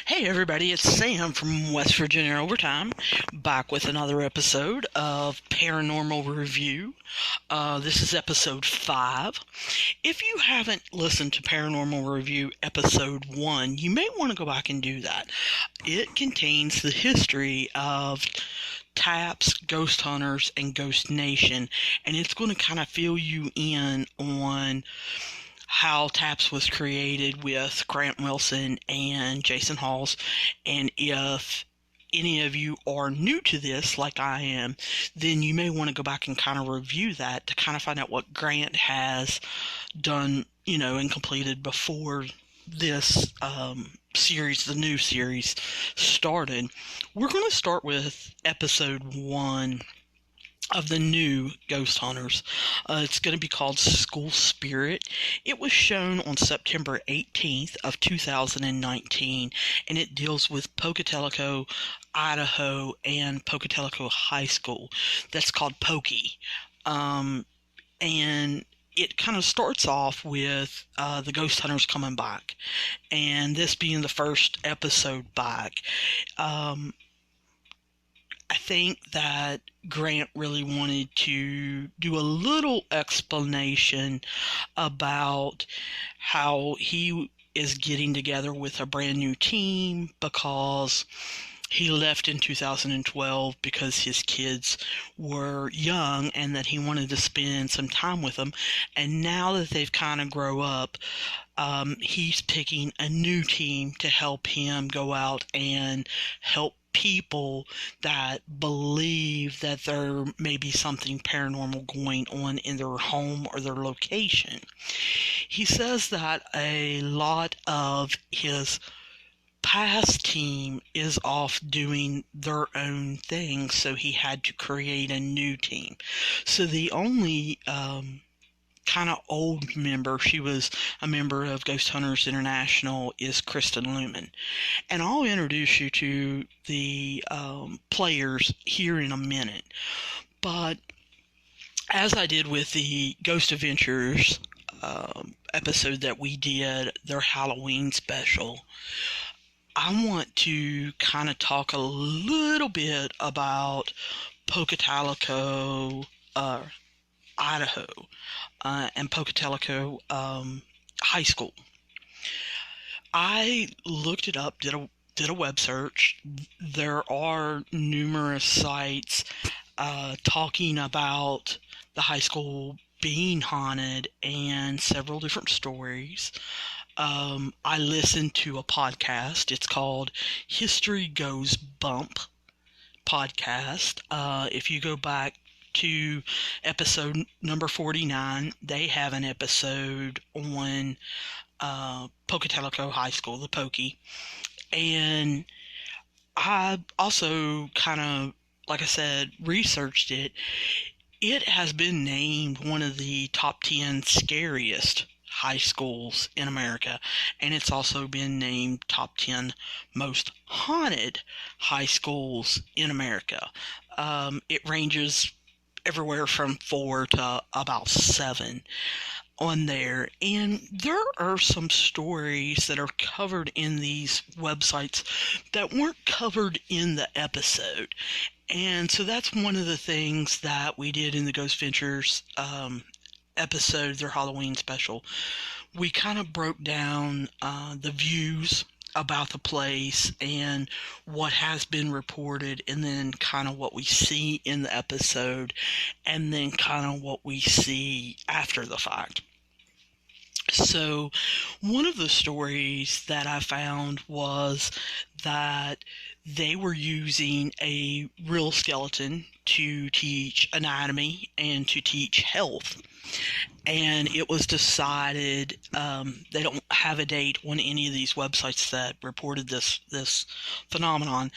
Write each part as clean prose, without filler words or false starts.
Hey everybody, it's Sam from West Virginia Overtime, back with another episode of Paranormal Review. This is episode 5. If you haven't listened to Paranormal Review episode 1, you may want to go back and do that. It contains the history of TAPS, Ghost Hunters, and Ghost Nation, and it's going to kind of fill you in on how TAPS was created with Grant Wilson and Jason Halls. And if any of you are new to this, like I am, then you may want to go back and kind of review that to kind of find out what Grant has done, and completed before this series, the new series, started. We're going to start with episode 1 of the new Ghost Hunters. It's going to be called School Spirit. It was shown on September 18th of 2019, and it deals with Pocatello, Idaho, and Pocatello High School. That's called Pokey. And it kind of starts off with the Ghost Hunters coming back, and this being the first episode back. I think that Grant really wanted to do a little explanation about how he is getting together with a brand new team because he left in 2012 because his kids were young and that he wanted to spend some time with them. And now that they've kind of grown up, he's picking a new team to help him go out and help people that believe that there may be something paranormal going on in their home or their location. He says that a lot of his past team is off doing their own thing, so he had to create a new team. So the only kind of old member, she was a member of Ghost Hunters International, is Kristen Lumen. And I'll introduce you to the players here in a minute. But as I did with the Ghost Adventures episode that we did, their Halloween special, I want to kind of talk a little bit about Pocatello, Idaho, and Pocatello High School. I looked it up, did a web search. There are numerous sites talking about the high school being haunted and several different stories. I listened to a podcast. It's called History Goes Bump podcast. If you go back to episode number 49, they have an episode on Pocatello High School, the Pokey. And I also kind of, like I said, researched it. It has been named one of the top 10 scariest high schools in America, and it's also been named top 10 most haunted high schools in America. It ranges everywhere from 4 to about 7 on there, and there are some stories that are covered in these websites that weren't covered in the episode. And so that's one of the things that we did in the Ghost Ventures episode, their Halloween special. We kind of broke down the views about the place and what has been reported, and then kind of what we see in the episode, and then kind of what we see after the fact. So one of the stories that I found was that they were using a real skeleton to teach anatomy and to teach health. And it was decided, they don't have a date on any of these websites that reported this phenomenon,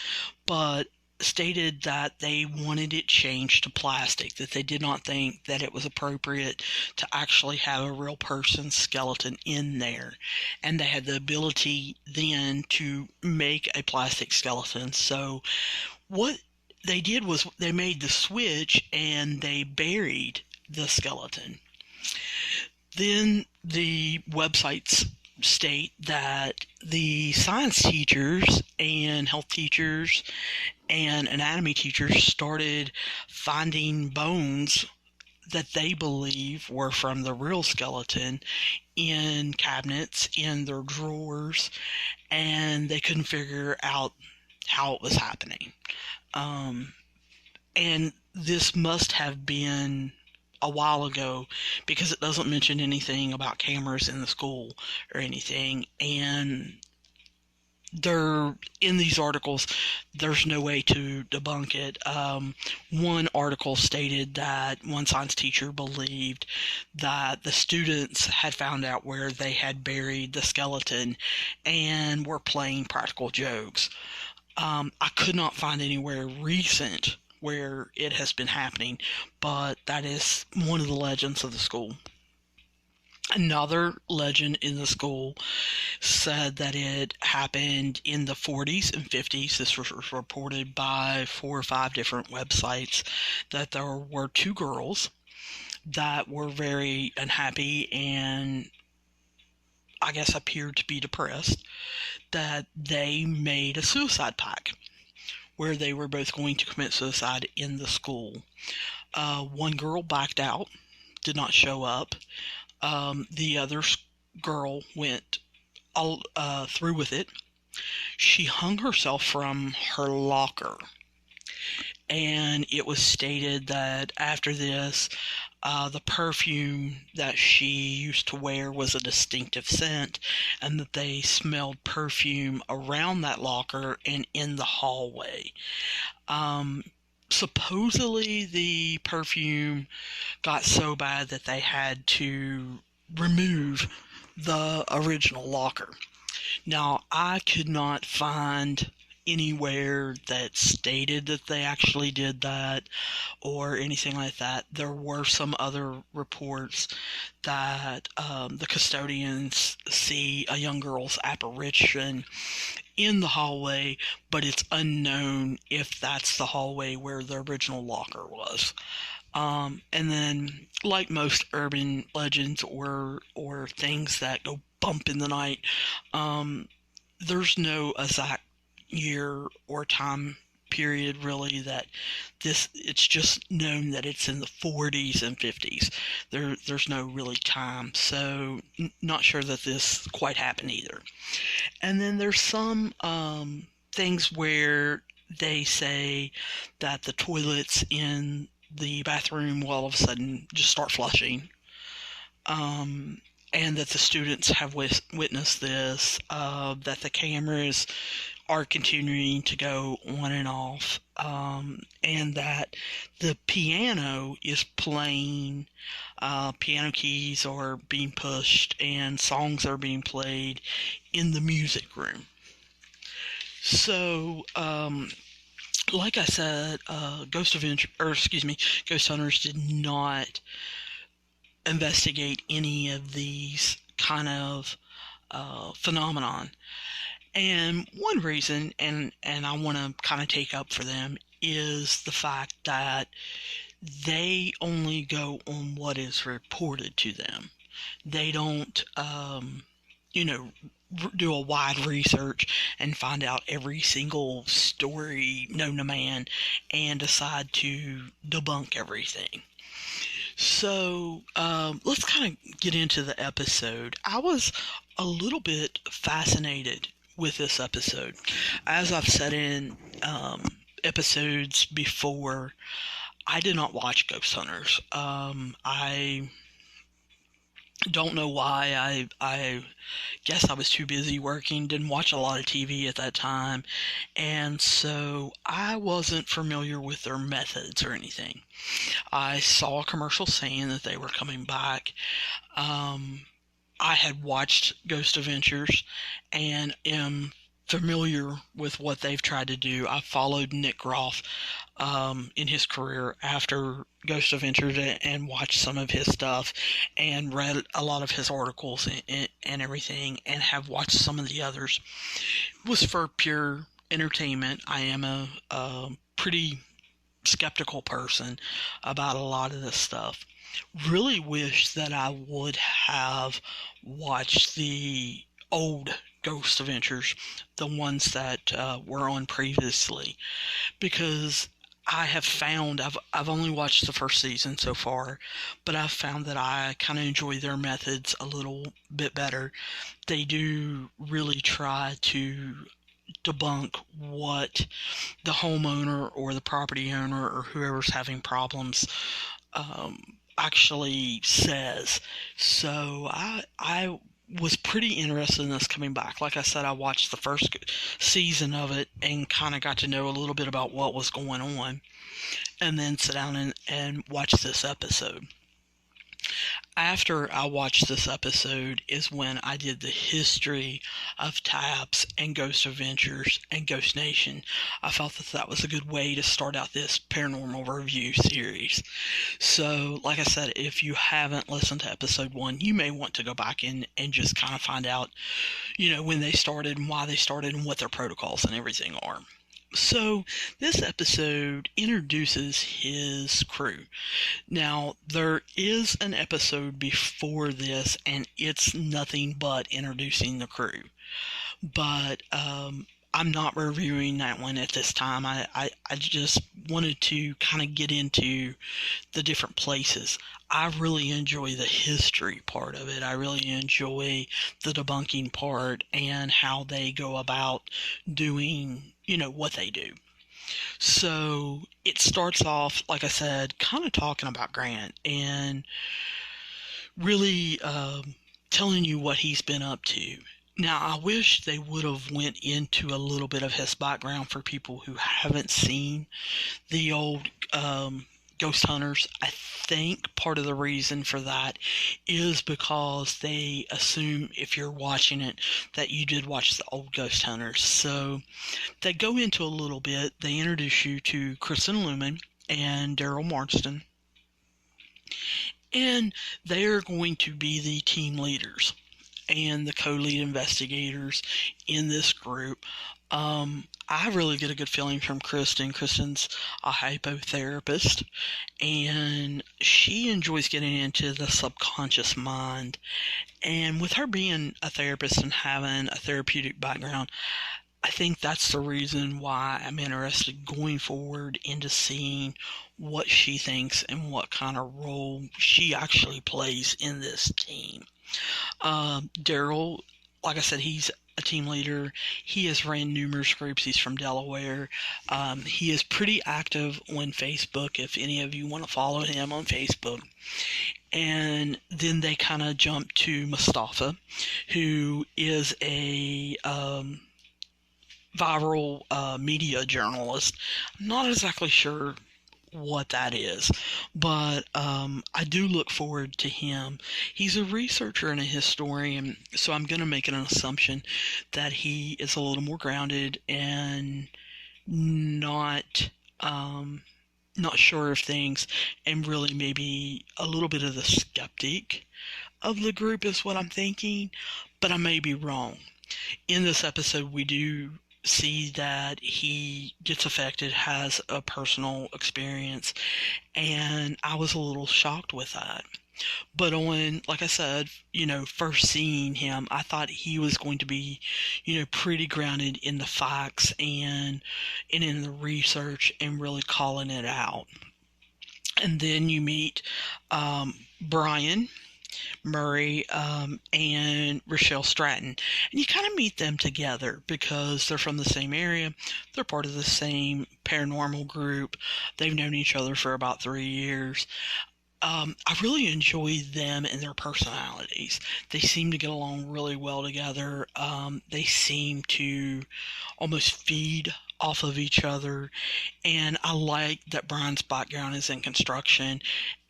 but stated that they wanted it changed to plastic, that they did not think that it was appropriate to actually have a real person's skeleton in there. And they had the ability then to make a plastic skeleton. So what they did was they made the switch and they buried the skeleton. Then the websites state that the science teachers and health teachers and anatomy teachers started finding bones that they believe were from the real skeleton in cabinets, in their drawers, and they couldn't figure out how it was happening. Um, and this must have been a while ago because it doesn't mention anything about cameras in the school or anything. And there, in these articles, there's no way to debunk it. One article stated that one science teacher believed that the students had found out where they had buried the skeleton and were playing practical jokes. I could not find anywhere recent where it has been happening, but that is one of the legends of the school. Another legend in the school said that it happened in the 40s and 50s. This was reported by 4 or 5 different websites, that there were 2 girls that were very unhappy and I guess appeared to be depressed, that they made a suicide pact where they were both going to commit suicide in the school. One girl backed out, did not show up. The other girl went all through with it. She hung herself from her locker, and it was stated that after this, the perfume that she used to wear was a distinctive scent, and that they smelled perfume around that locker and in the hallway. Supposedly, the perfume got so bad that they had to remove the original locker. Now, I could not find anywhere that stated that they actually did that or anything like that. There were some other reports that the custodians see a young girl's apparition in the hallway, but it's unknown if that's the hallway where the original locker was. And then, like most urban legends or things that go bump in the night, there's no exact year or time period really that it's just known that it's in the 40s and 50s. There's no really time, so not sure that this quite happened either. And then there's some things where they say that the toilets in the bathroom will all of a sudden just start flushing, and that the students have witnessed this, that the cameras are continuing to go on and off, and that the piano is playing, piano keys are being pushed and songs are being played in the music room. So, like I said, Ghost Hunters did not investigate any of these kind of phenomenon. And one reason, and I want to kind of take up for them, is the fact that they only go on what is reported to them. They don't, do a wide research and find out every single story known to man and decide to debunk everything. So let's kind of get into the episode. I was a little bit fascinated with this episode. As I've said in episodes before, I did not watch Ghost Hunters. I don't know why. I guess I was too busy working, didn't watch a lot of TV at that time, and so I wasn't familiar with their methods or anything. I saw a commercial saying that they were coming back. I had watched Ghost Adventures and am familiar with what they've tried to do. I followed Nick Groff in his career after Ghost Adventures and watched some of his stuff and read a lot of his articles and everything, and have watched some of the others. It was for pure entertainment. I am a pretty skeptical person about a lot of this stuff. really wish that I would have watched the old Ghost Adventures, the ones that were on previously, because I have found I've only watched the first season so far, but I've found that I kind of enjoy their methods a little bit better. They do really try to debunk what the homeowner or the property owner or whoever's having problems actually says. So I was pretty interested in this coming back. Like I said, I watched the first season of it and kind of got to know a little bit about what was going on, and then sit down and watch this episode. After I watched this episode is when I did the history of TAPS and Ghost Adventures and Ghost Nation. I felt that that was a good way to start out this paranormal review series. So, like I said, if you haven't listened to episode 1, you may want to go back and just kind of find out, when they started and why they started and what their protocols and everything are. So, this episode introduces his crew. Now, there is an episode before this, and it's nothing but introducing the crew. But I'm not reviewing that one at this time. I just wanted to kind of get into the different places. I really enjoy the history part of it. I really enjoy the debunking part and how they go about doing, what they do. So it starts off, like I said, kind of talking about Grant and really telling you what he's been up to. Now, I wish they would have went into a little bit of his background for people who haven't seen the old Ghost Hunters. I think part of the reason for that is because they assume if you're watching it that you did watch the old Ghost Hunters. So they go into a little bit. They introduce you to Kristen Lumen and Daryl Marston, and they are going to be the team leaders and the co-lead investigators in this group. I really get a good feeling from Kristen. Kristen's a hypotherapist, and she enjoys getting into the subconscious mind. And with her being a therapist and having a therapeutic background, I think that's the reason why I'm interested going forward into seeing what she thinks and what kind of role she actually plays in this team. Daryl, like I said, he's a team leader. He has ran numerous groups. He's from Delaware. He is pretty active on Facebook if any of you want to follow him on Facebook. And then they kind of jump to Mustafa, who is a viral media journalist. I'm not exactly sure what that is, but I do look forward to him. He's a researcher and a historian, so I'm going to make an assumption that he is a little more grounded and not sure of things, and really maybe a little bit of the skeptic of the group is what I'm thinking, but I may be wrong. In this episode, we do see that he gets affected, has a personal experience, and I was a little shocked with that. But like I said, first seeing him, I thought he was going to be, pretty grounded in the facts and in the research and really calling it out. And then you meet Brian Murray, and Rochelle Stratton. And you kind of meet them together because they're from the same area. They're part of the same paranormal group. They've known each other for about 3 years. I really enjoy them and their personalities. They seem to get along really well together. They seem to almost feed off of each other, and I like that Brian's background is in construction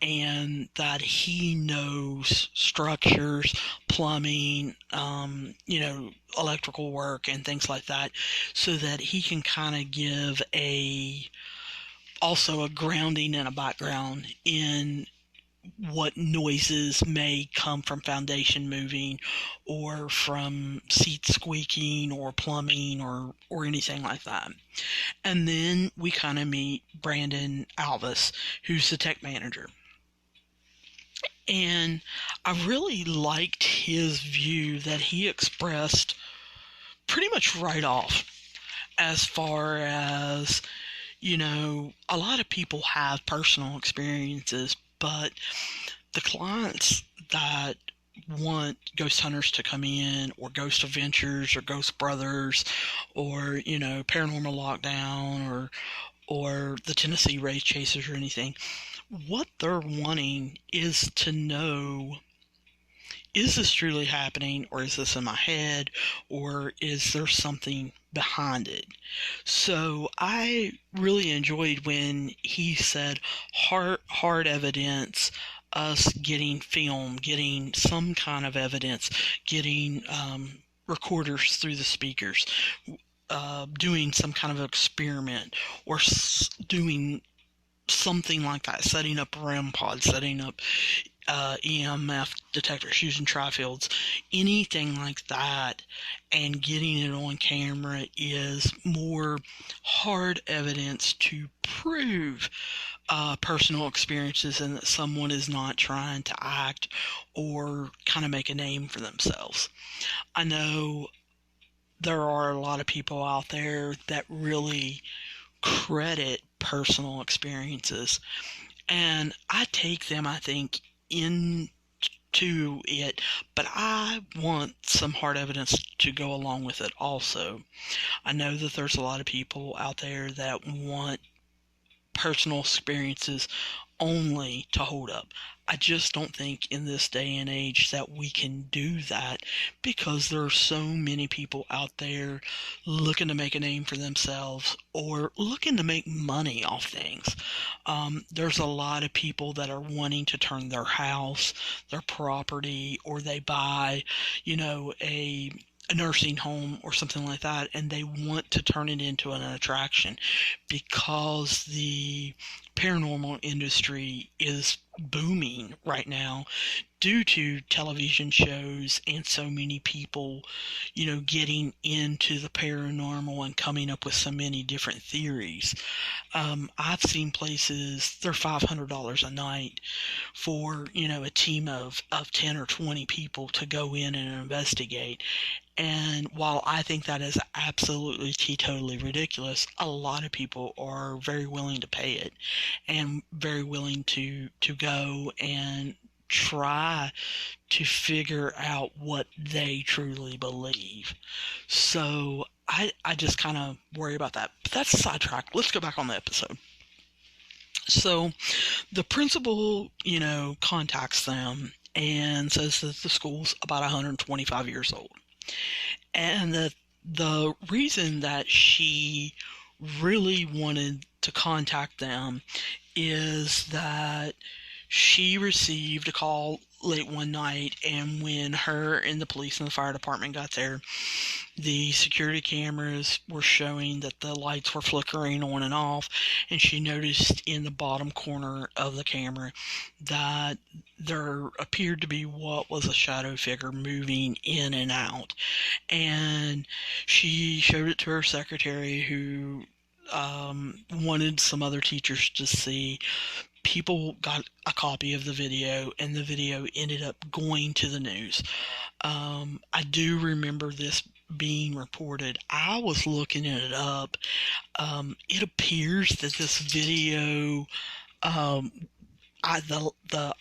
and that he knows structures, plumbing, electrical work and things like that, so that he can kind of give also a grounding and a background in what noises may come from foundation moving or from seats squeaking or plumbing or anything like that. And then we kind of meet Brandon Alvis, who's the tech manager. And I really liked his view that he expressed pretty much right off, as far as, a lot of people have personal experiences, but the clients that want ghost hunters to come in, or Ghost Adventures, or Ghost Brothers, or Paranormal Lockdown, or the Tennessee Race Chasers, or anything, what they're wanting is to know, is this truly happening, or is this in my head, or is there something behind it? So I really enjoyed when he said hard evidence, us getting film, getting some kind of evidence, getting recorders through the speakers, doing some kind of experiment, or doing something like that, setting up REM pods, setting up EMF detectors, using trifields, anything like that, and getting it on camera is more hard evidence to prove personal experiences, and that someone is not trying to act or kind of make a name for themselves. I know there are a lot of people out there that really credit personal experiences, and I take them, I think, into it, but I want some hard evidence to go along with it also. I know that there's a lot of people out there that want personal experiences only to hold up. I just don't think in this day and age that we can do that, because there are so many people out there looking to make a name for themselves, or looking to make money off things. There's a lot of people that are wanting to turn their house, their property, or they buy, a nursing home or something like that, and they want to turn it into an attraction, because the paranormal industry is booming right now due to television shows and so many people, getting into the paranormal and coming up with so many different theories. I've seen places, they're $500 a night for, a team of 10 or 20 people to go in and investigate. And while I think that is absolutely teetotally ridiculous, a lot of people are very willing to pay it, and very willing to go and try to figure out what they truly believe. So I just kind of worry about that. But that's a sidetrack. Let's go back on the episode. So the principal, contacts them and says that the school's about 125 years old. And the reason that she really wanted to contact them is that she received a call late one night, and when her and the police and the fire department got there, the security cameras were showing that the lights were flickering on and off, and she noticed in the bottom corner of the camera that there appeared to be what was a shadow figure moving in and out. And she showed it to her secretary, who wanted some other teachers to see. People got a copy of the video, and the video ended up going to the news. I do remember this being reported. I was looking it up. It appears that this video, the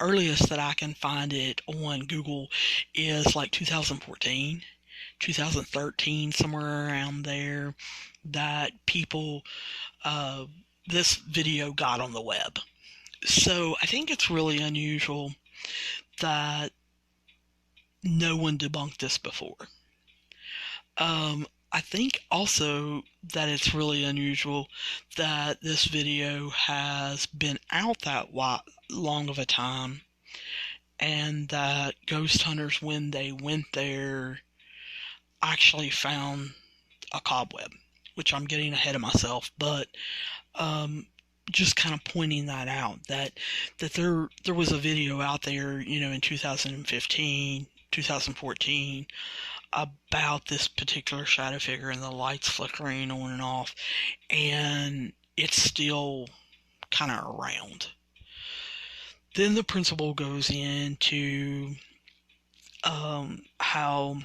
earliest that I can find it on Google is like 2014, 2013, somewhere around there, that people, this video got on the web. So I think it's really unusual that no one debunked this before. I think also that it's really unusual that this video has been out that long of a time, and that ghost hunters, when they went there, actually found a cobweb, which I'm getting ahead of myself, but just kind of pointing that out, that there was a video out there, in 2015, 2014, about this particular shadow figure and the lights flickering on and off, and it's still kind of around. Then the principal goes into how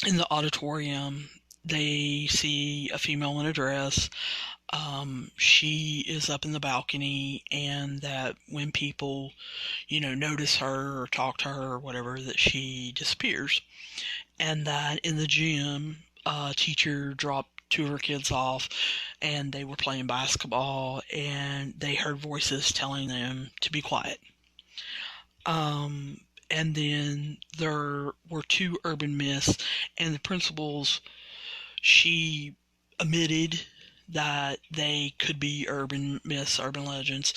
in the auditorium they see a female in a dress. She is up in the balcony, and that when people, notice her or talk to her or whatever, that she disappears. And that in the gym, a teacher dropped two of her kids off, and they were playing basketball, and they heard voices telling them to be quiet. And then there were two urban myths, and the principals, she admitted that they could be urban myths, urban legends,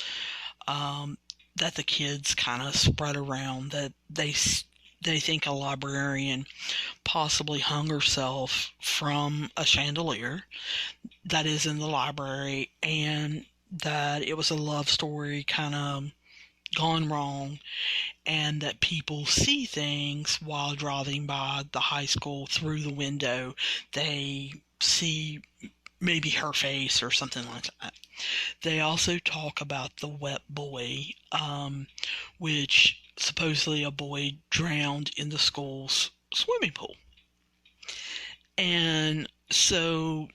that the kids kind of spread around, that they think a librarian possibly hung herself from a chandelier that is in the library, and that it was a love story kind of gone wrong, and that people see things while driving by the high school through the window. They see maybe her face or something like that. They also talk about the wet boy, which supposedly a boy drowned in the school's swimming pool. And so,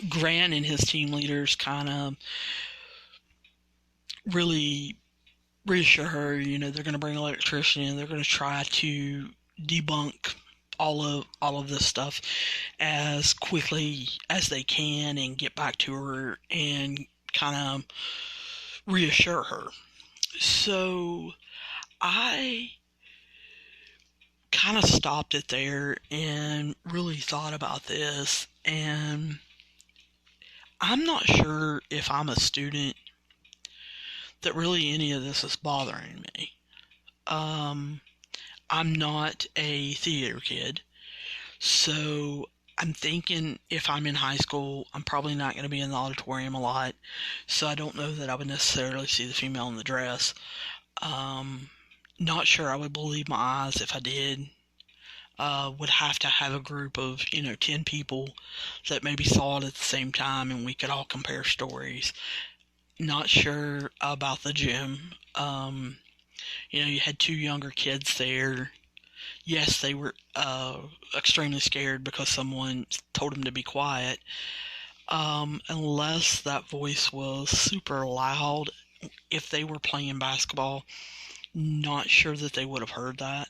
Grant and his team leaders kind of really reassure her, they're going to bring an electrician in, they're going to try to debunk all of this stuff as quickly as they can and get back to her and kind of reassure her. So I kind of stopped it there and really thought about this, and I'm not sure if I'm a student that really any of this is bothering me. I'm not a theater kid, so I'm thinking if I'm in high school, I'm probably not going to be in the auditorium a lot, so I don't know that I would necessarily see the female in the dress. Not sure I would believe my eyes if I did. Would have to have a group of, 10 people that maybe saw it at the same time, and we could all compare stories. Not sure about the gym. You had two younger kids there. Yes, they were extremely scared because someone told them to be quiet. Unless that voice was super loud, if they were playing basketball, not sure that they would have heard that.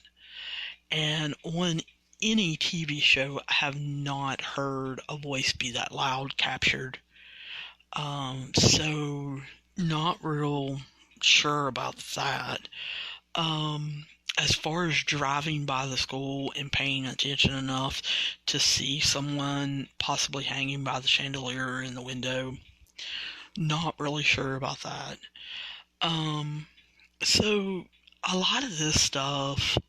And on any TV show, I have not heard a voice be that loud captured. So not real sure about that. As far as driving by the school and paying attention enough to see someone possibly hanging by the chandelier in the window, not really sure about that. So a lot of this stuff,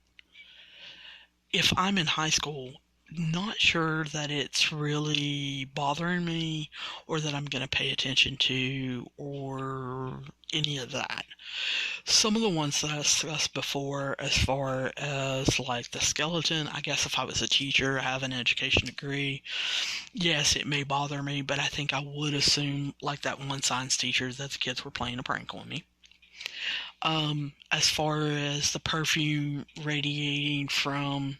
if I'm in high school, not sure that it's really bothering me or that I'm going to pay attention to or any of that. Some of the ones that I discussed before, as far as like the skeleton, I guess if I was a teacher, I have an education degree, yes, it may bother me, but I think I would assume, like that one science teacher, that the kids were playing a prank on me. As far as the perfume radiating from,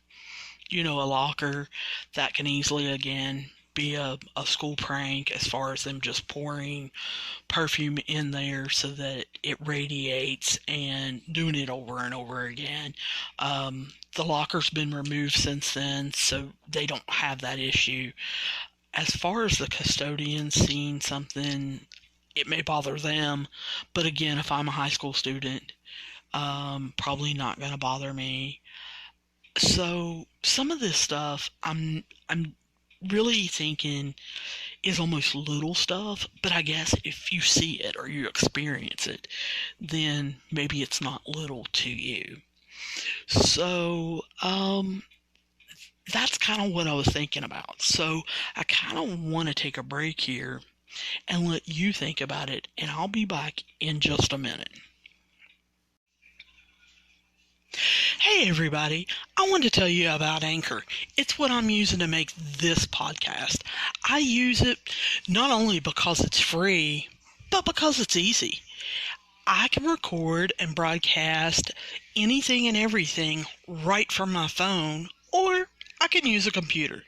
a locker, that can easily, again, be a school prank, as far as them just pouring perfume in there so that it radiates and doing it over and over again. The locker's been removed since then, so they don't have that issue. As far as the custodian seeing something, it may bother them, but again, if I'm a high school student, probably not going to bother me. So some of this stuff I'm really thinking is almost little stuff, but I guess if you see it or you experience it, then maybe it's not little to you. So that's kind of what I was thinking about. So I kind of want to take a break here and let you think about it, and I'll be back in just a minute. Hey everybody, I want to tell you about Anchor. It's what I'm using to make this podcast. I use it not only because it's free, but because it's easy. I can record and broadcast anything and everything right from my phone, or I can use a computer.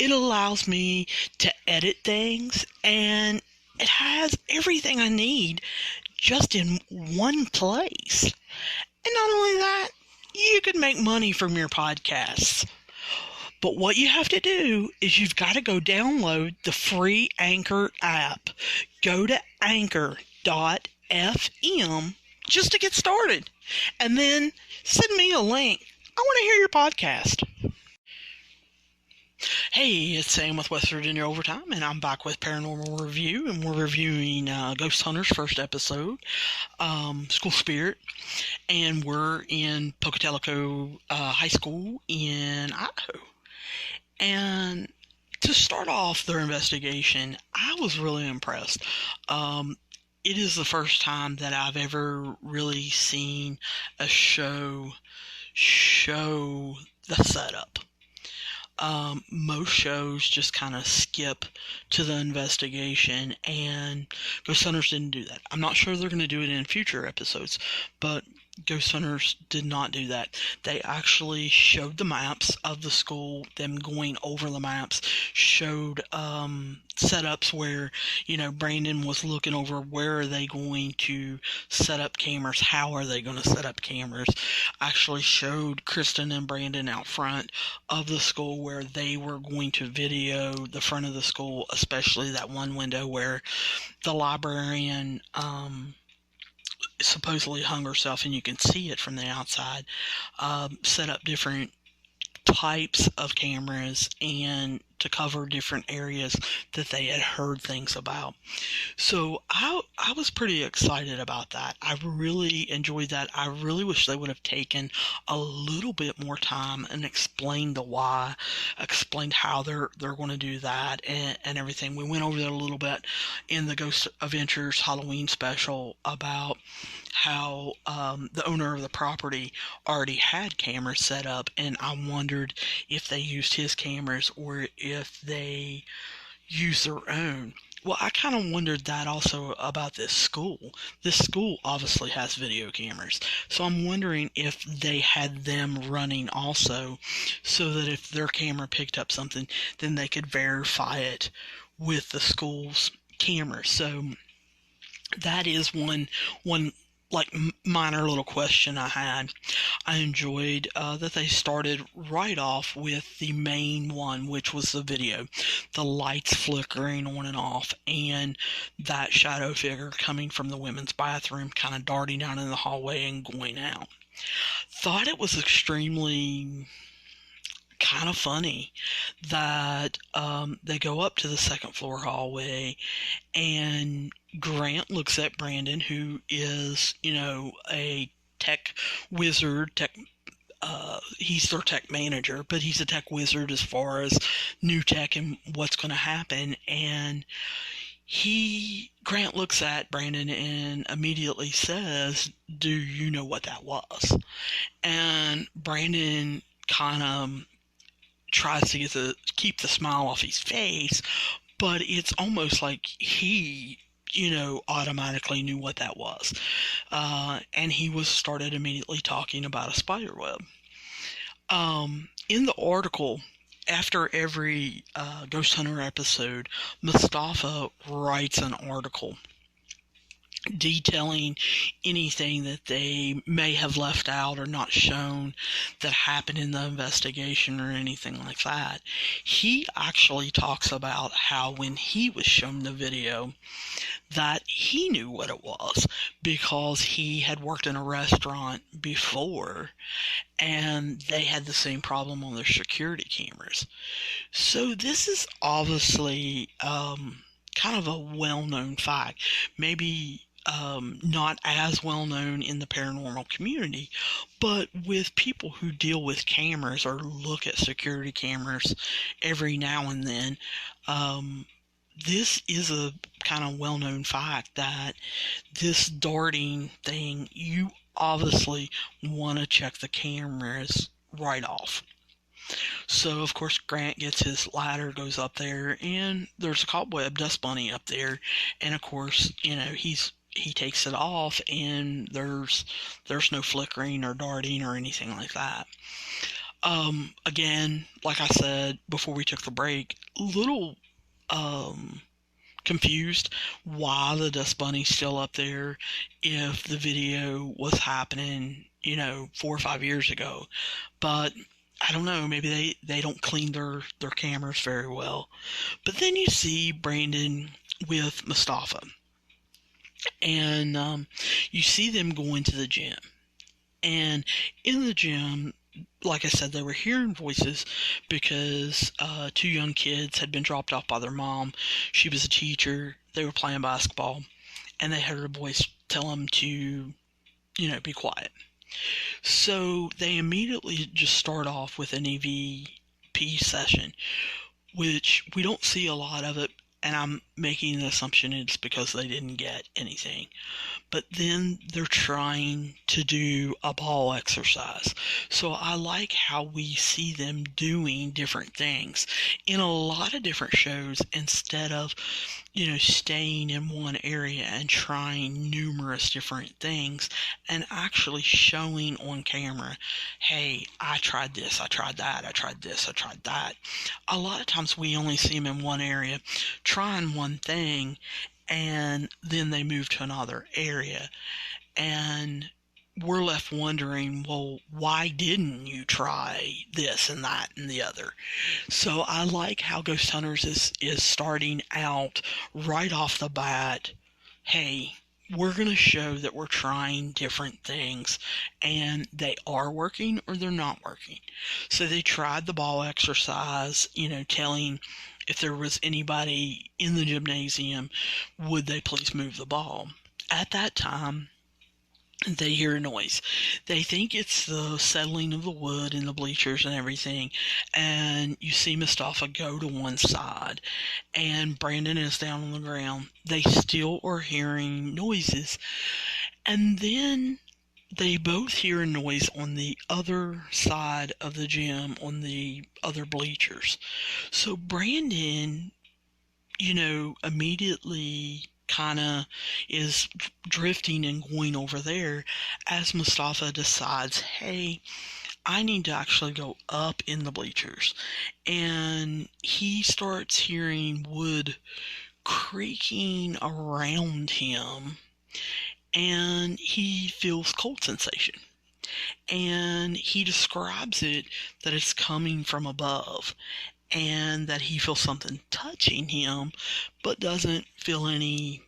It allows me to edit things, and it has everything I need just in one place. And not only that, you can make money from your podcasts. But what you have to do is you've got to go download the free Anchor app. Go to anchor.fm just to get started. And then send me a link. I want to hear your podcast. Hey, it's Sam with West Virginia Overtime, and I'm back with Paranormal Review, and we're reviewing Ghost Hunter's first episode, School Spirit, and we're in Pocatello High School in Idaho. And to start off their investigation, I was really impressed. It is the first time that I've ever really seen a show the setup. Most shows just kind of skip to the investigation, and Ghost Hunters didn't do that. I'm not sure they're going to do it in future episodes, but Ghost Hunters did not do that. They actually showed the maps of the school, them going over the maps, showed setups where, Brandon was looking over where are they going to set up cameras, how are they going to set up cameras. Actually showed Kristen and Brandon out front of the school where they were going to video the front of the school, especially that one window where the librarian supposedly hung herself, and you can see it from the outside. Set up different types of cameras and to cover different areas that they had heard things about. So I was pretty excited about that. I really enjoyed that. I really wish they would have taken a little bit more time and explained the why, explained how they're going to do that and everything. We went over that a little bit in the Ghost Adventures Halloween special about how the owner of the property already had cameras set up, and I wondered if they used his cameras or if they used their own. Well, I kind of wondered that also about this school. This school obviously has video cameras, so I'm wondering if they had them running also, so that if their camera picked up something, then they could verify it with the school's camera. So that is one like minor little question I had. I enjoyed that they started right off with the main one, which was the video, the lights flickering on and off, and that shadow figure coming from the women's bathroom, kind of darting down in the hallway and going out. Thought it was extremely kind of funny that they go up to the second floor hallway, and Grant looks at Brandon, who is, a tech wizard, he's their tech manager, but he's a tech wizard as far as new tech and what's going to happen. And Grant looks at Brandon and immediately says, "Do you know what that was?" And Brandon kind of tries to keep the smile off his face, but it's almost like he automatically knew what that was. And he started immediately talking about a spider web. In the article, after every Ghost Hunter episode, Mustafa writes an article detailing anything that they may have left out or not shown that happened in the investigation or anything like that. He actually talks about how when he was shown the video that he knew what it was because he had worked in a restaurant before and they had the same problem on their security cameras. So this is obviously kind of a well-known fact. Maybe not as well known in the paranormal community, but with people who deal with cameras or look at security cameras every now and then, this is a kind of well-known fact that this darting thing, you obviously want to check the cameras right off. So, of course, Grant gets his ladder, goes up there, and there's a cobweb dust bunny up there. And, of course, he's he takes it off, and there's no flickering or darting or anything like that. Again, like I said before we took the break, little confused why the dust bunny's still up there if the video was happening, 4 or 5 years ago. But I don't know, maybe they don't clean their cameras very well. But then you see Brandon with Mustafa, and you see them going to the gym. And in the gym, like I said, they were hearing voices because two young kids had been dropped off by their mom. She was a teacher. They were playing basketball, and they heard a voice tell them to, be quiet. So they immediately just start off with an EVP session, which we don't see a lot of it, and I'm making the assumption it's because they didn't get anything. But then they're trying to do a ball exercise. So I like how we see them doing different things in a lot of different shows instead of, staying in one area and trying numerous different things and actually showing on camera, hey, I tried this, I tried that, I tried this, I tried that. A lot of times we only see them in one area trying one thing, and then they move to another area, and we're left wondering, well, why didn't you try this and that and the other? So I like how Ghost Hunters is starting out right off the bat, hey, we're going to show that we're trying different things, and they are working or they're not working. So they tried the ball exercise, telling if there was anybody in the gymnasium, would they please move the ball? At that time, they hear a noise. They think it's the settling of the wood in the bleachers and everything, and you see Mustafa go to one side, and Brandon is down on the ground. They still are hearing noises, and then they both hear a noise on the other side of the gym, on the other bleachers. So Brandon, immediately kind of is drifting and going over there as Mustafa decides, hey, I need to actually go up in the bleachers. And he starts hearing wood creaking around him, and he feels cold sensation. And he describes it that it's coming from above, and that he feels something touching him, but doesn't feel any,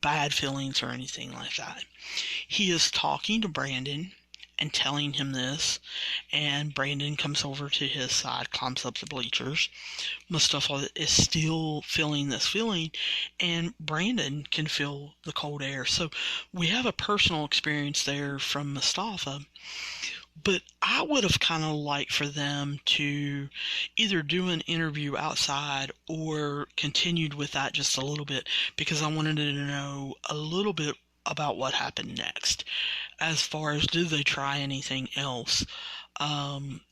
bad feelings or anything like that. He is talking to Brandon and telling him this, and Brandon comes over to his side, climbs up the bleachers. Mustafa is still feeling this feeling, and Brandon can feel the cold air. So we have a personal experience there from Mustafa. But I would have kind of liked for them to either do an interview outside or continued with that just a little bit, because I wanted to know a little bit about what happened next. As far as, did they try anything else?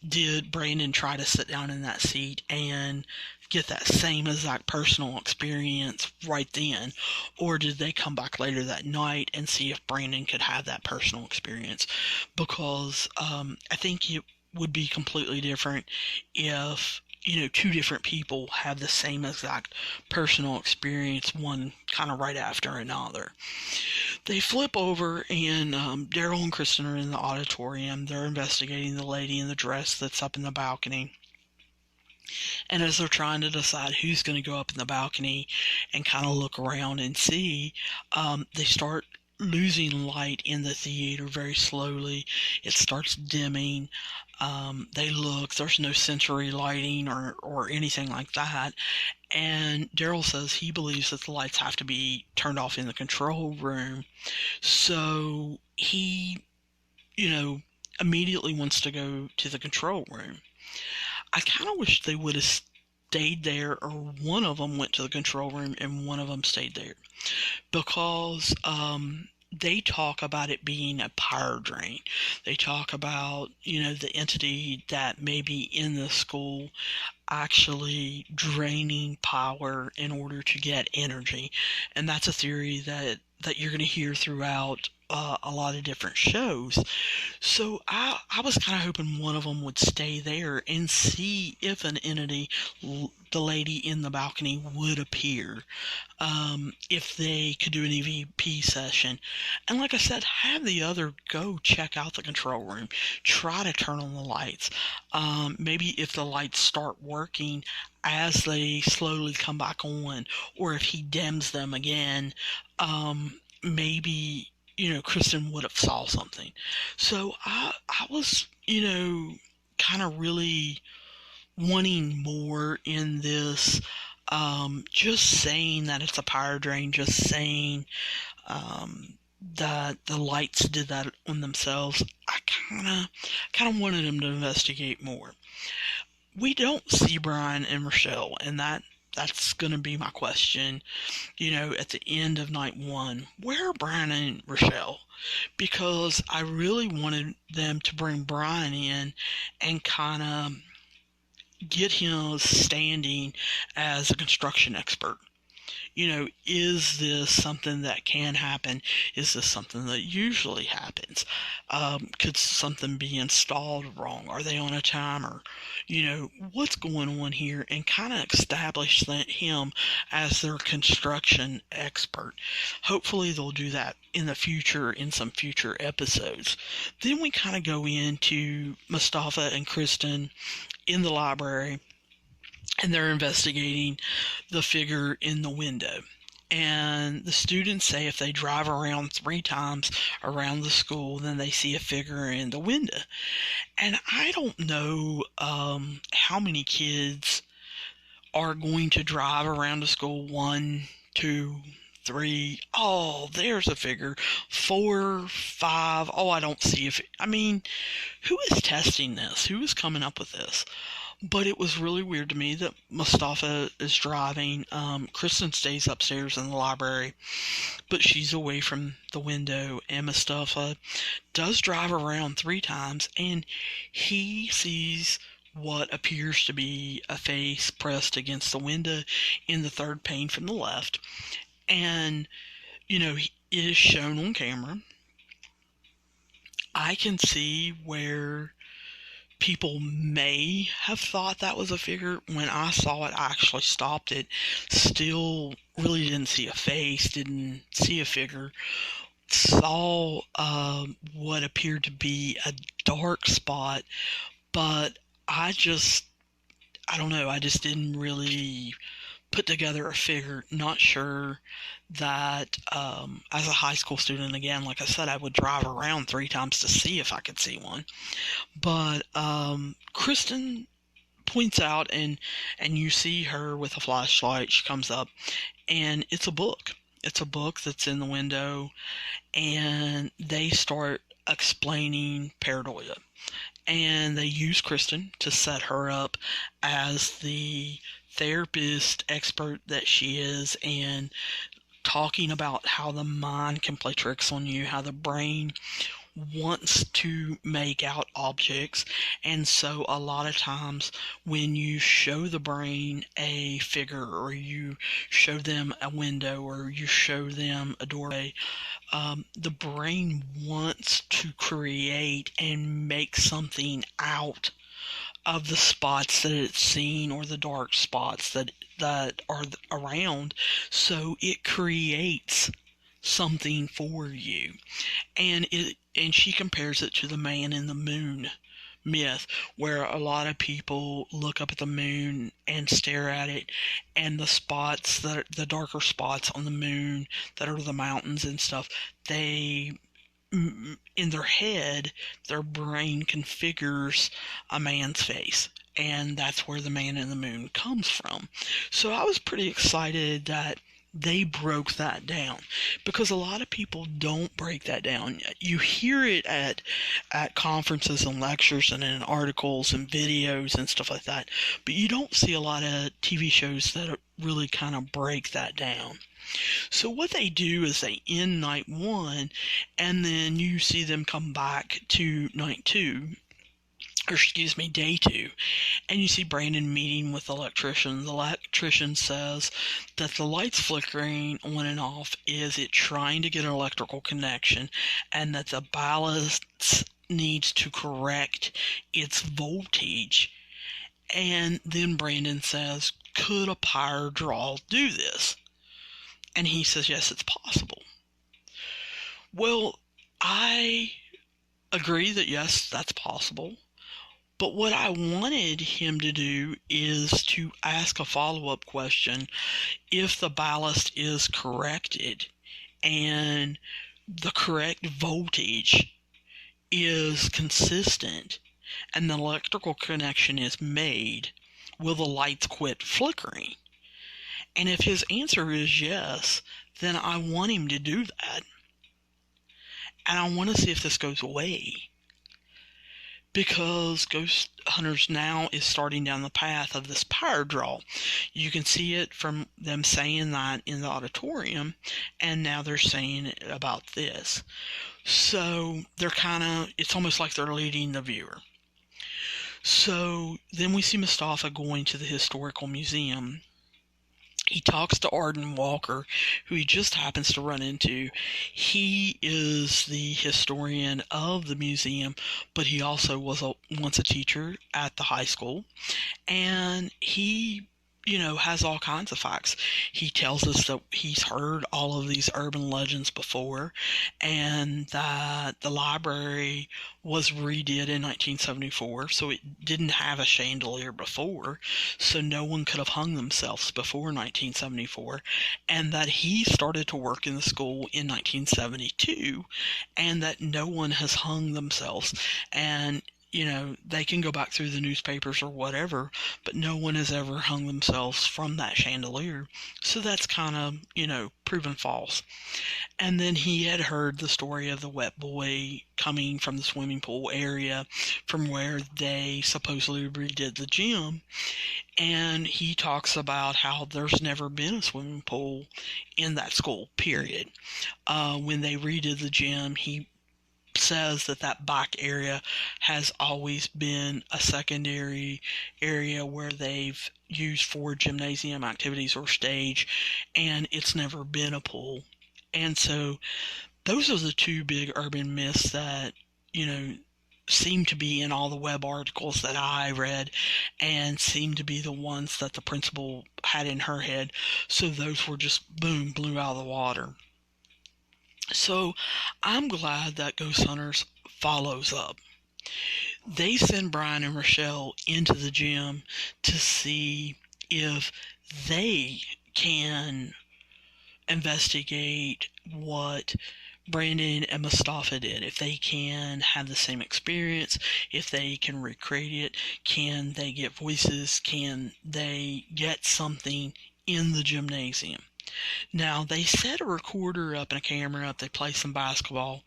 Did Brandon try to sit down in that seat and get that same exact personal experience right then? Or did they come back later that night and see if Brandon could have that personal experience? Because I think it would be completely different if, two different people have the same exact personal experience, one kind of right after another. They flip over, and Daryl and Kristen are in the auditorium. They're investigating the lady in the dress that's up in the balcony. And as they're trying to decide who's going to go up in the balcony and kind of look around and see, they start losing light in the theater very slowly. It starts dimming. They look, there's no sensory lighting or anything like that. And Daryl says he believes that the lights have to be turned off in the control room. So he, immediately wants to go to the control room. I kind of wish they would have stayed there, or one of them went to the control room and one of them stayed there. Because they talk about it being a power drain. They talk about, the entity that may be in the school actually draining power in order to get energy. And that's a theory that that you're going to hear throughout a lot of different shows. So I was kind of hoping one of them would stay there and see if an entity, the lady in the balcony, would appear. If they could do an EVP session. And like I said, have the other go check out the control room. Try to turn on the lights. Maybe if the lights start working as they slowly come back on, or if he dims them again, maybe, Kristen would have saw something. So I was, kind of really wanting more in this. Just saying that it's a power drain, just saying that the lights did that on themselves, I kind of wanted him to investigate more. We don't see Brian and Rochelle, and that's going to be my question, at the end of night one. Where are Brian and Rochelle? Because I really wanted them to bring Brian in and kind of get him standing as a construction expert. Is this something that can happen? Is this something that usually happens? Could something be installed wrong? Are they on a timer? What's going on here? And kind of establish him as their construction expert. Hopefully they'll do that in the future, in some future episodes. Then we kind of go into Mustafa and Kristen in the library, and they're investigating the figure in the window. And the students say if they drive around 3 times around the school, then they see a figure in the window. And I don't know how many kids are going to drive around the school 1, 2, 3. Oh, there's a figure. 4, 5. Oh, I don't see it. I mean, who is testing this? Who is coming up with this? But it was really weird to me that Mustafa is driving. Kristen stays upstairs in the library, but she's away from the window. And Mustafa does drive around 3 times, and he sees what appears to be a face pressed against the window in the 3rd pane from the left. And, it is shown on camera. I can see where people may have thought that was a figure. When I saw it, I actually stopped it. Still really didn't see a face, didn't see a figure. Saw what appeared to be a dark spot, but I don't know, I just didn't really put together a figure. Not sure that as a high school student, again, like I said, I would drive around 3 times to see if I could see one. But Kristen points out, and you see her with a flashlight. She comes up, and it's a book. It's a book that's in the window, and they start explaining pareidolia. And they use Kristen to set her up as the therapist expert that she is, and talking about how the mind can play tricks on you, how the brain wants to make out objects. And so a lot of times when you show the brain a figure, or you show them a window, or you show them a doorway, the brain wants to create and make something out of the spots that it's seen, or the dark spots that are around. So it creates something for you. And she compares it to the man in the moon myth, where a lot of people look up at the moon and stare at it, and the spots, the darker spots on the moon that are the mountains and stuff, they, in their head, their brain configures a man's face, and that's where the man in the moon comes from. So I was pretty excited that they broke that down, because a lot of people don't break that down. You hear it at conferences and lectures and in articles and videos and stuff like that, but you don't see a lot of TV shows that really kind of break that down. So what they do is they end night 1, and then you see them come back to night 2, or excuse me, day 2, and you see Brandon meeting with the electrician. The electrician says that the lights flickering on and off is it trying to get an electrical connection, and that the ballast needs to correct its voltage. And then Brandon says, could a power draw do this? And he says, yes, it's possible. Well, I agree that yes, that's possible. But what I wanted him to do is to ask a follow-up question. If the ballast is corrected and the correct voltage is consistent and the electrical connection is made, will the lights quit flickering? And if his answer is yes, then I want him to do that. And I want to see if this goes away. Because Ghost Hunters now is starting down the path of this power draw. You can see it from them saying that in the auditorium, and now they're saying it about this. So they're it's almost like they're leading the viewer. So then we see Mustafa going to the historical museum. He talks to Arden Walker, who he just happens to run into. He is the historian of the museum, but he also was once a teacher at the high school. And he, has all kinds of facts. He tells us that he's heard all of these urban legends before, and that the library was redid in 1974, so it didn't have a chandelier before, so no one could have hung themselves before 1974, and that he started to work in the school in 1972, and that no one has hung themselves. And they can go back through the newspapers or whatever, but no one has ever hung themselves from that chandelier. So that's kind of, proven false. And then he had heard the story of the wet boy coming from the swimming pool area from where they supposedly redid the gym. And he talks about how there's never been a swimming pool in that school, period. When they redid the gym, he says that back area has always been a secondary area where they've used for gymnasium activities or stage, and it's never been a pool. And so those are the two big urban myths that, seem to be in all the web articles that I read, and seem to be the ones that the principal had in her head. So those were just, boom, blew out of the water. So I'm glad that Ghost Hunters follows up. They send Brian and Rochelle into the gym to see if they can investigate what Brandon and Mustafa did. If they can have the same experience, if they can recreate it, can they get voices, can they get something in the gymnasium. Now, they set a recorder up and a camera up. They play some basketball.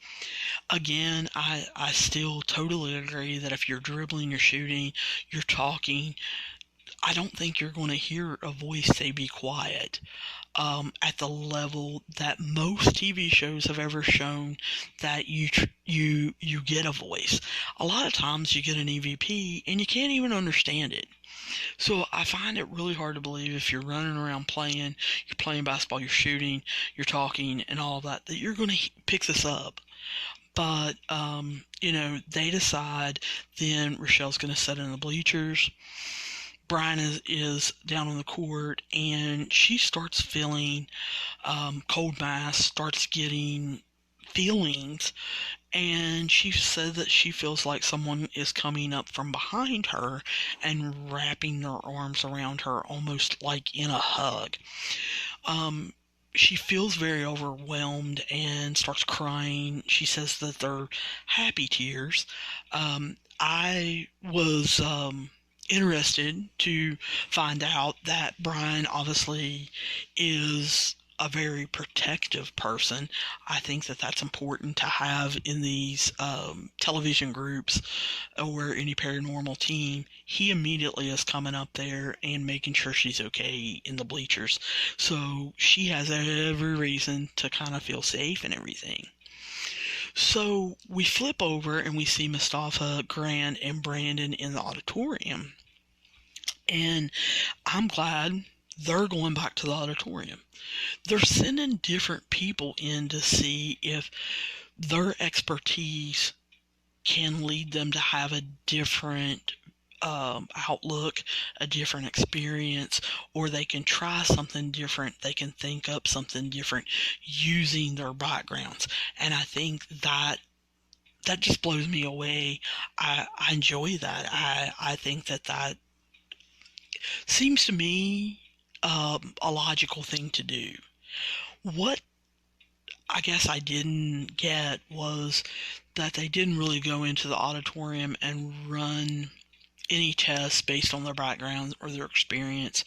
Again, I still totally agree that if you're dribbling, you're shooting, you're talking, I don't think you're going to hear a voice say be quiet at the level that most TV shows have ever shown that you get a voice. A lot of times you get an EVP and you can't even understand it. So I find it really hard to believe if you're running around playing, you're playing basketball, you're shooting, you're talking, and all that you're going to pick this up. But, they decide then Rochelle's going to sit in the bleachers. Brian is down on the court, and she starts feeling cold mass, starts getting feelings, and she said that she feels like someone is coming up from behind her and wrapping their arms around her almost like in a hug. She feels very overwhelmed and starts crying. She says that they're happy tears. I was interested to find out that Brian obviously is a very protective person. I think that that's important to have in these television groups or any paranormal team. He immediately is coming up there and making sure she's okay in the bleachers. So she has every reason to kind of feel safe and everything. So we flip over and we see Mustafa, Grant, and Brandon in the auditorium. And I'm glad they're going back to the auditorium. They're sending different people in to see if their expertise can lead them to have a different outlook, a different experience, or they can try something different. They can think up something different using their backgrounds. And I think that just blows me away. I enjoy that. I think that seems to me a logical thing to do. What I guess I didn't get was that they didn't really go into the auditorium and run any tests based on their background or their experience.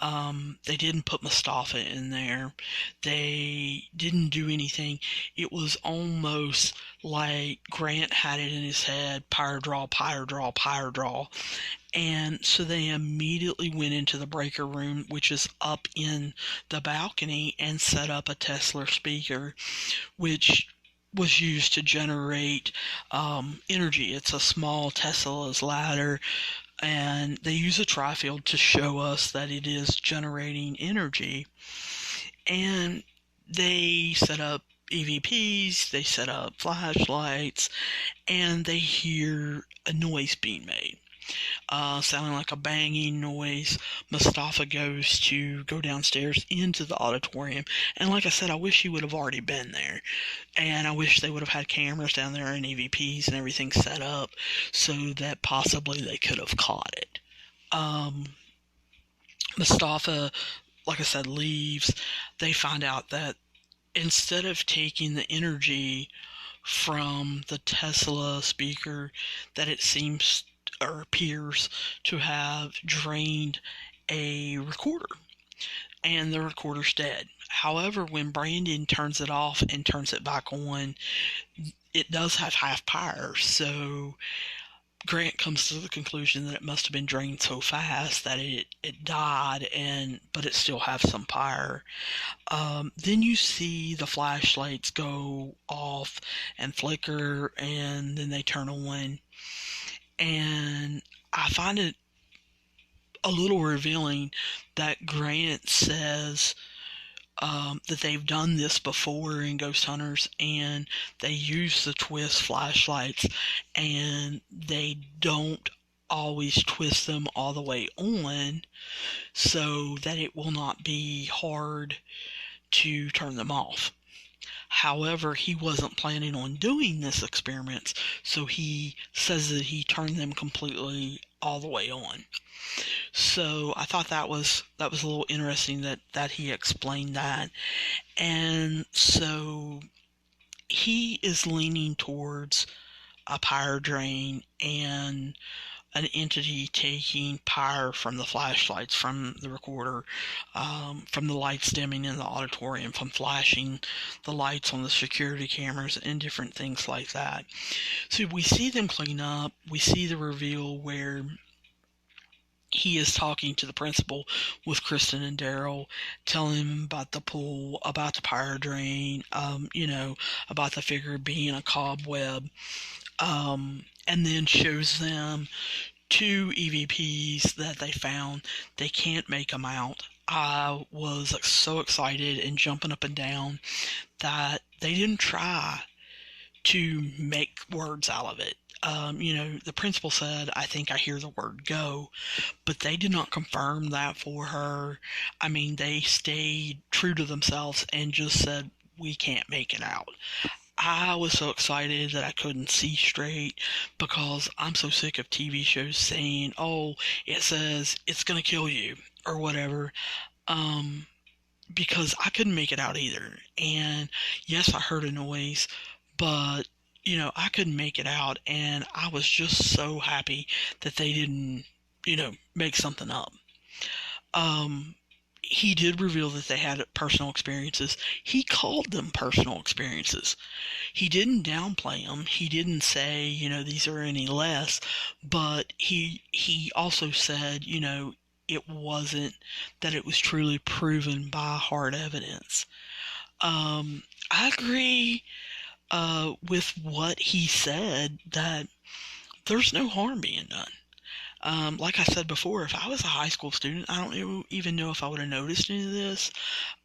They didn't put Mustafa in there. They didn't do anything. It was almost like Grant had it in his head, pyre draw, pyre draw, pyre draw. And so they immediately went into the breaker room, which is up in the balcony, and set up a Tesla speaker, which was used to generate energy. It's a small Tesla's ladder, and they use a tri-field to show us that it is generating energy. And they set up EVPs, they set up flashlights, and they hear a noise being made. Sounding like a banging noise. Mustafa goes to go downstairs into the auditorium. And like I said, I wish he would have already been there. And I wish they would have had cameras down there and EVPs and everything set up so that possibly they could have caught it. Mustafa, like I said, leaves. They find out that instead of taking the energy from the Tesla speaker, that it seems or appears to have drained a recorder, and the recorder's dead. However, when Brandon turns it off and turns it back on, it does have half power, so Grant comes to the conclusion that it must have been drained so fast that it died, but it still has some power. Then you see the flashlights go off and flicker, and then they turn on. And I find it a little revealing that Grant says that they've done this before in Ghost Hunters, and they use the twist flashlights, and they don't always twist them all the way on so that it will not be hard to turn them off. However, he wasn't planning on doing this experiment, so he says that he turned them completely all the way on. So I thought that was a little interesting that he explained that. And so he is leaning towards a power drain and an entity taking power from the flashlights, from the recorder, from the lights dimming in the auditorium, from flashing the lights on the security cameras, and different things like that. So we see them clean up. We see the reveal where he is talking to the principal with Kristen and Daryl, telling him about the pool, about the power drain, about the figure being a cobweb, and then shows them 2 EVPs that they found. They can't make them out. I was so excited and jumping up and down that they didn't try to make words out of it. The principal said, "I think I hear the word go," but they did not confirm that for her. I mean, they stayed true to themselves and just said, "We can't make it out." I was so excited that I couldn't see straight because I'm so sick of TV shows saying, "Oh, it says it's going to kill you," or whatever, because I couldn't make it out either. And yes, I heard a noise, but I couldn't make it out, and I was just so happy that they didn't, make something up. He did reveal that they had personal experiences. He called them personal experiences. He didn't downplay them. He didn't say, these are any less, but he also said, it wasn't that it was truly proven by hard evidence. I agree with what he said, that there's no harm being done. Like I said before, if I was a high school student, I don't even know if I would have noticed any of this.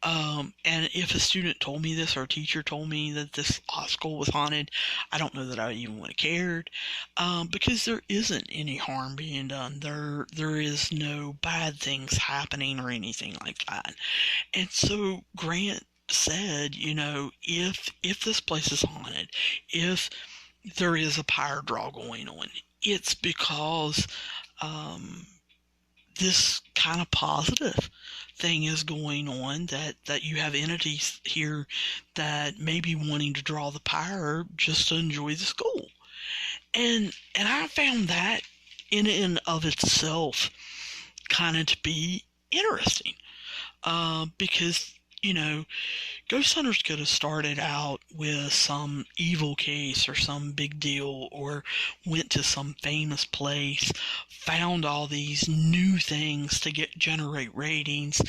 And if a student told me this or a teacher told me that this school was haunted, I don't know that I even would have cared, because there isn't any harm being done. There is no bad things happening or anything like that. And so Grant said, if this place is haunted, if there is a power draw going on, it's because um, this kind of positive thing is going on, that you have entities here that may be wanting to draw the power just to enjoy the school. And I found that in and of itself kind of to be interesting, because Ghost Hunters could have started out with some evil case or some big deal, or went to some famous place, found all these new things to generate ratings,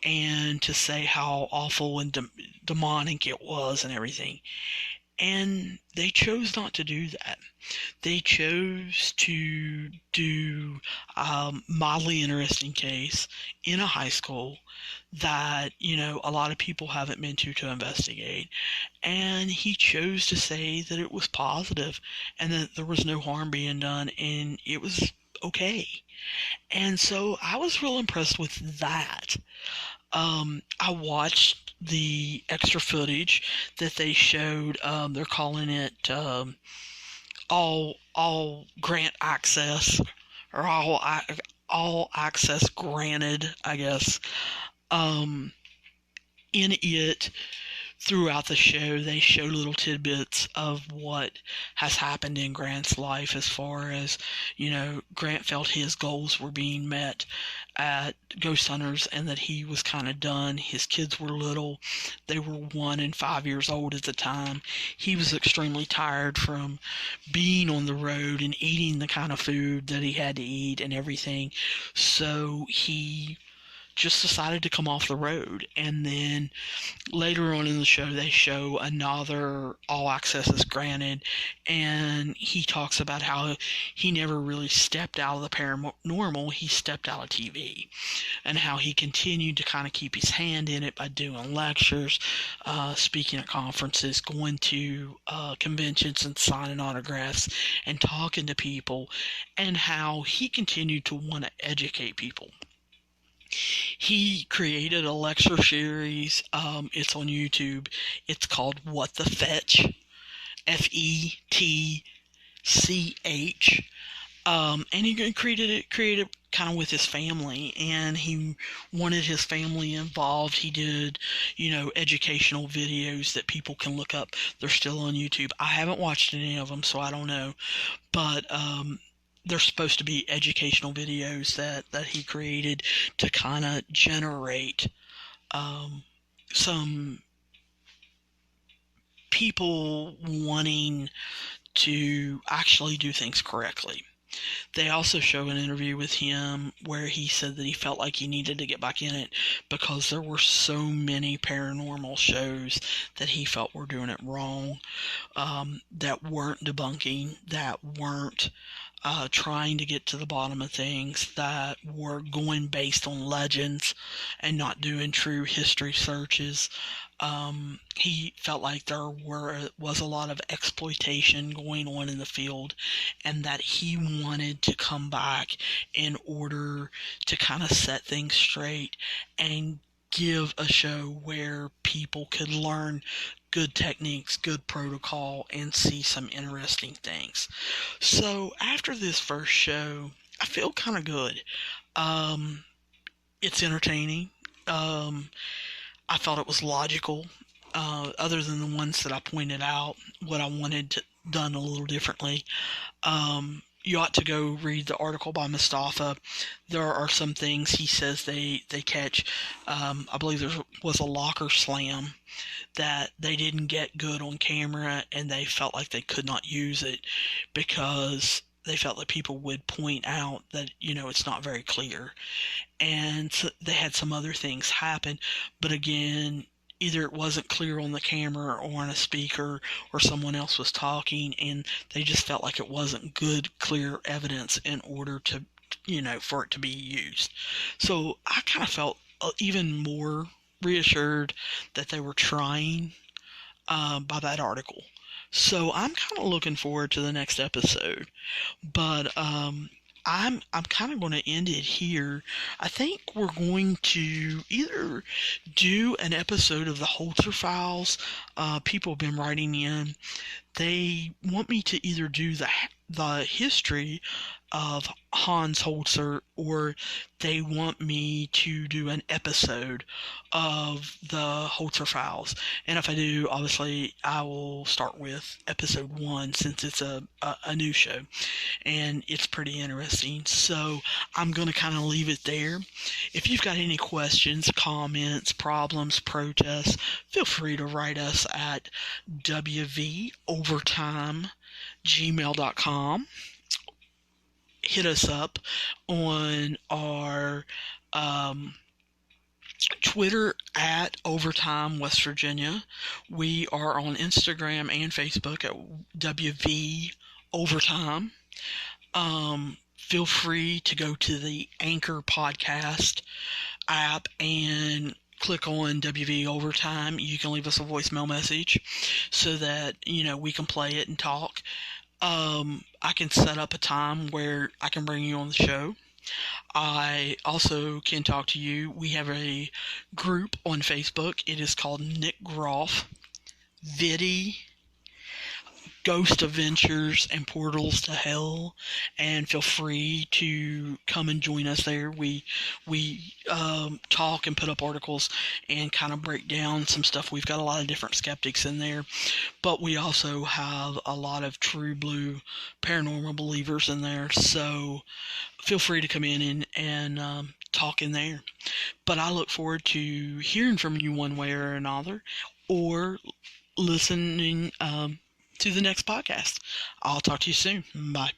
and to say how awful and demonic it was and everything. And they chose not to do that. They chose to do a mildly interesting case in a high school that, a lot of people haven't been to investigate. And he chose to say that it was positive and that there was no harm being done and it was okay. And so I was real impressed with that. I watched the extra footage that they showed. They're calling it all grant access, or all access granted, I guess. Um, in it, throughout the show, they show little tidbits of what has happened in Grant's life, as far as, Grant felt his goals were being met at Ghost Hunters and that he was kind of done. His kids were little. They were 1 and 5 years old at the time. He was extremely tired from being on the road and eating the kind of food that he had to eat and everything. So he just decided to come off the road. And then later on in the show, they show another all access is granted, and he talks about how he never really stepped out of the paranormal. He stepped out of TV, and how he continued to kind of keep his hand in it by doing lectures, speaking at conferences, going to conventions and signing autographs and talking to people, and how he continued to want to educate people. He created a lecture series. It's on YouTube. It's called What the Fetch, FETCH. And he created kind of with his family, and he wanted his family involved. He did, educational videos that people can look up. They're still on YouTube. I haven't watched any of them, so I don't know. But they're supposed to be educational videos that he created to kind of generate some people wanting to actually do things correctly. They also show an interview with him where he said that he felt like he needed to get back in it because there were so many paranormal shows that he felt were doing it wrong, that weren't debunking, that weren't trying to get to the bottom of things, that were going based on legends and not doing true history searches. He felt like there was a lot of exploitation going on in the field, and that he wanted to come back in order to kind of set things straight and give a show where people could learn good techniques, good protocol, and see some interesting things. So after this first show, I feel kind of good. It's entertaining. I thought it was logical, other than the ones that I pointed out, what I wanted done a little differently. You ought to go read the article by Mustafa. There are some things he says they catch. I believe there was a locker slam that they didn't get good on camera, and they felt like they could not use it because they felt that people would point out that, it's not very clear. And so they had some other things happen, but again, either it wasn't clear on the camera or on a speaker, or someone else was talking, and they just felt like it wasn't good, clear evidence in order to, for it to be used. So I kind of felt even more reassured that they were trying by that article. So I'm kind of looking forward to the next episode. But I'm kind of going to end it here. I think we're going to either do an episode of the Holzer Files. People have been writing in. They want me to either do the history of Hans Holzer, or they want me to do an episode of the Holzer Files. And if I do, obviously, I will start with episode 1, since it's a new show, and it's pretty interesting. So I'm going to kind of leave it there. If you've got any questions, comments, problems, protests, feel free to write us at wvovertime@gmail.com. Hit us up on our Twitter at Overtime West Virginia. We are on Instagram and Facebook at WV Overtime. Feel free to go to the Anchor podcast app and click on WV Overtime. You can leave us a voicemail message so that, we can play it and talk. I can set up a time where I can bring you on the show. I also can talk to you. We have a group on Facebook. It is called Nick Groff, Viddy, Ghost Adventures, and Portals to Hell, and feel free to come and join us there. We talk and put up articles and kind of break down some stuff. We've got a lot of different skeptics in there, but we also have a lot of true blue paranormal believers in there, so feel free to come in and talk in there. But I look forward to hearing from you one way or another, or listening to the next podcast. I'll talk to you soon. Bye.